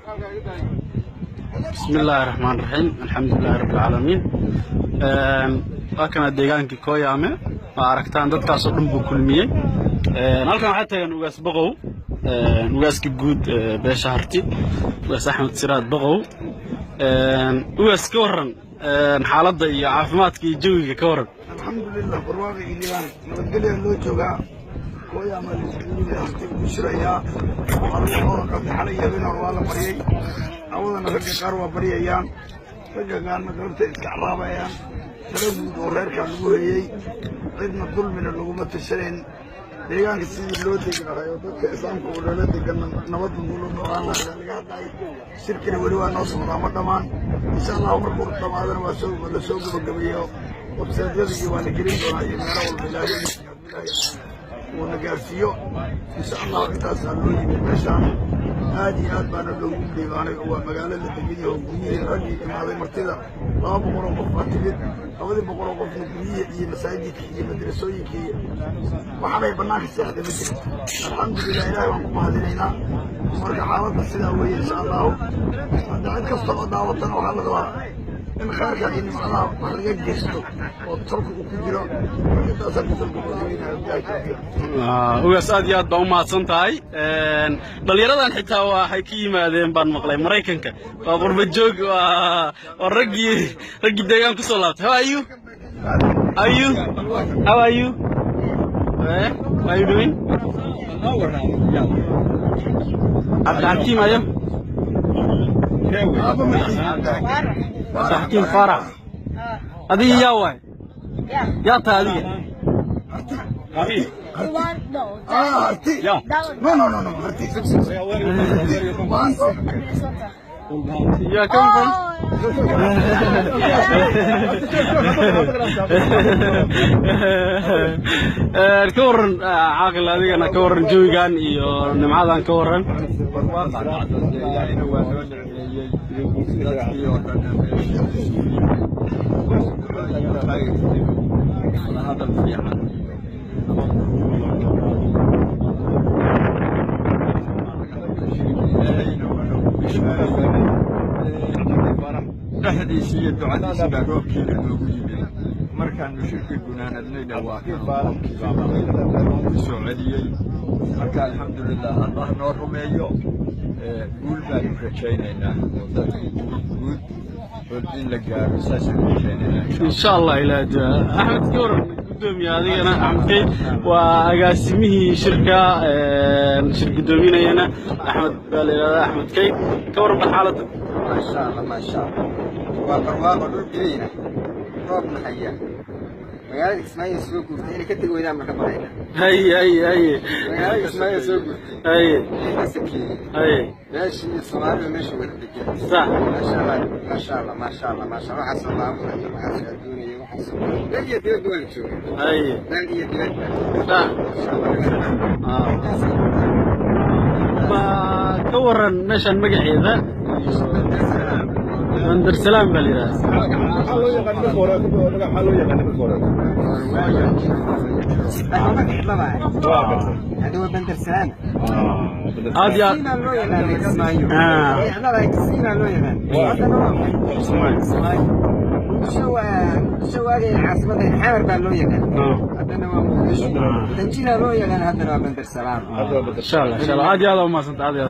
بسم الله الرحمن الرحيم الحمد لله رب العالمين وكان ديغانكي كويامه وارagtaan dadkaas oo dhan buu kulmiyay halkan waxa tagan ugaas baqow ugaaska guud beesha harti ugaas Axmed Siraad baqow ugaas ka waran xaaladda iyo caafimaadka iyo jawiga ka waran alxamdulillah barwaaqi ilaahan nabadgelyo loo joogaa kooyama harti u shiraya oo ka xalayeen waa la mariyay awadana ragga qaar waa bariyayaan ragga qaarna doorta iska caraabayaan talaguud oo reerka lagu heeyay cidna dulmina laguma tashaneen deegaanka sidii loo degi lahaa oo dadka islaamka oo dhan degan nabad guul oo laga hadlay shirkina wali waa noo socdaa ma dhamaan insha Allah markuu dhamaadana waa soo gabagabeeyo wabsaadadii waa la gelin doonaa iyo meelo walba ilaahay ونقاسيو إن شاء الله إنتاس هالوجه بالمشان هذه أدبنا لهم ديوانه هو مقالة التجديد وبنية الرجل هذا مرتدى لا بقرا قفاتيد أول بقرا قفاتيد هي مساجد هي مدرسوي كي وحنا يبناك الساعة مثل الحمد لله إله وانكم هذينا مرجع حالات السنوية إن شاء الله هذا عندك الصلاة دعوتنا وحنا إن خارج يعني معنا مريض جسده وتصرفه كبيرة ugaas aad iyo aad baa u mahadsantahay dhalinyaradan xitaa waxay ka yimaadeen baan maqlay Mareykanka waa qurba joog waa raggii deegaan ku soo laabtay how are you how are you how are you doing Abdulhakim ayo Abdulhakim Farah هذه يا واي يا تالي هرتي يا نو هرتي يا كم كورن عاقل هذه أنا كورن جويجان إيو نمعادان كورن dhexdiisii ducadiisa baa roobkiina loogu yimid markaanu shirki gunaanadnayna waa soo celiyey marka alxamdulilah allah noo rumeeyo guul baanu rajaynaynaa guud in la gaaro saasaan rajaynaynaa insha allah ilaa Axmed Koor gudoomiye adigana Axmed waa agaasimihii shirka gudoominayna Axmed Baleelada Axmed Kay ka waran xaaladda ما شاء الله وبرواقه دولكينا روبنا حيا مقالة إسماعيل سوقو هنا كتب وين عم نكملنا هي مقالة إسماعيل سوقو هي مسكين هي ماشي الصومال ماشي ورد صح ما شاء الله ما شاء الله ما شاء الله ما شاء الله حسن الله وحسن الدنيا وحسن بلدية دول شو هي بلدية دول صح ما شاء الله ما كورن مشان مقعيدة بندر سلام باليرا حلو يغني بكورة حلو يغني بكورة هذا هو بندر سلام هذا سينا لو يغني إسماعيل هذا رايك سينا لو يغني هذا نوع إسماعيل شو هذه عاصمة حمر باللو يغني هذا نوع تنجينا لو يغني هذا نوع بندر سلام إن شاء الله هذه هذا ما صنت هذه